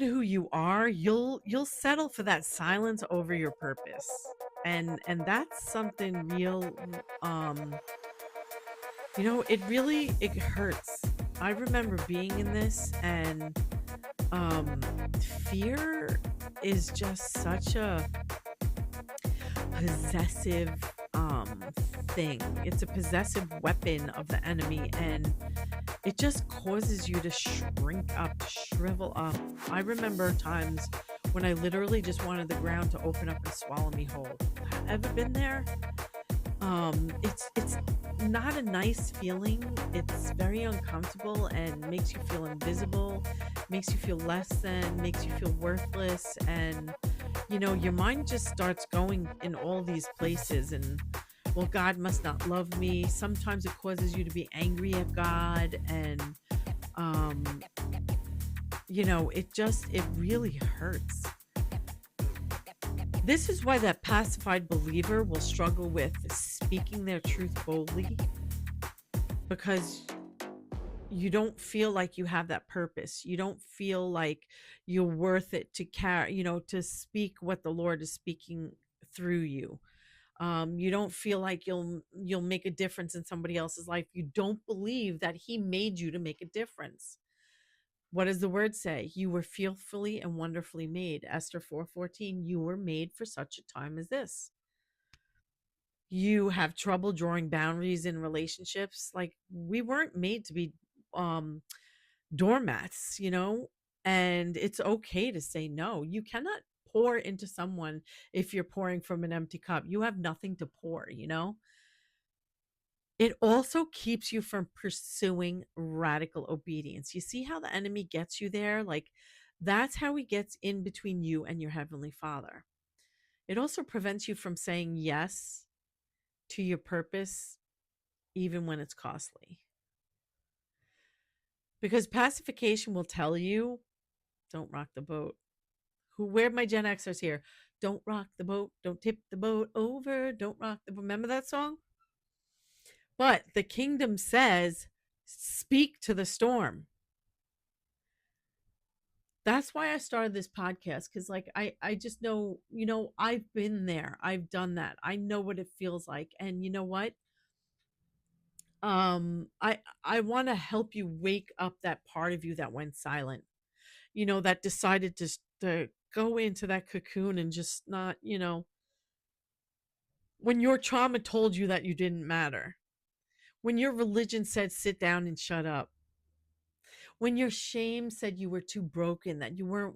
who you are, you'll settle for that silence over your purpose. And that's something real. It really it hurts. I remember being in this, and um fear is just such a possessive thing. It's a possessive weapon of the enemy, and it just causes you to shrink up, to shrivel up. I remember times when I literally just wanted the ground to open up and swallow me whole. Ever been there? It's not a nice feeling. It's very uncomfortable and makes you feel invisible, makes you feel less than, makes you feel worthless, and your mind just starts going in all these places. And well, God must not love me. Sometimes it causes you to be angry at God, and um it really hurts. This is why that pacified believer will struggle with speaking their truth boldly, because you don't feel like you have that purpose. You don't feel like you're worth it to carry, to speak what the Lord is speaking through you. You don't feel like you'll make a difference in somebody else's life. You don't believe that he made you to make a difference. What does the word say? You were fearfully and wonderfully made. Esther 4:14. You were made for such a time as this. You have trouble drawing boundaries in relationships. Like, we weren't made to be um doormats, and it's okay to say no. You cannot pour into someone if you're pouring from an empty cup. You have nothing to pour. It also keeps you from pursuing radical obedience. You see how the enemy gets you there? Like, that's how he gets in between you and your heavenly Father. It also prevents you from saying yes to your purpose, even when it's costly. Because pacification will tell you, don't rock the boat. Where my Gen Xers here? Don't rock the boat. Don't tip the boat over. Don't rock the boat. Remember that song? But the kingdom says, speak to the storm. That's why I started this podcast, because like I just know, I've been there. I've done that. I know what it feels like. And you know what? I want to help you wake up that part of you that went silent. That decided to go into that cocoon and just not, when your trauma told you that you didn't matter, when your religion said sit down and shut up, when your shame said you were too broken, that you weren't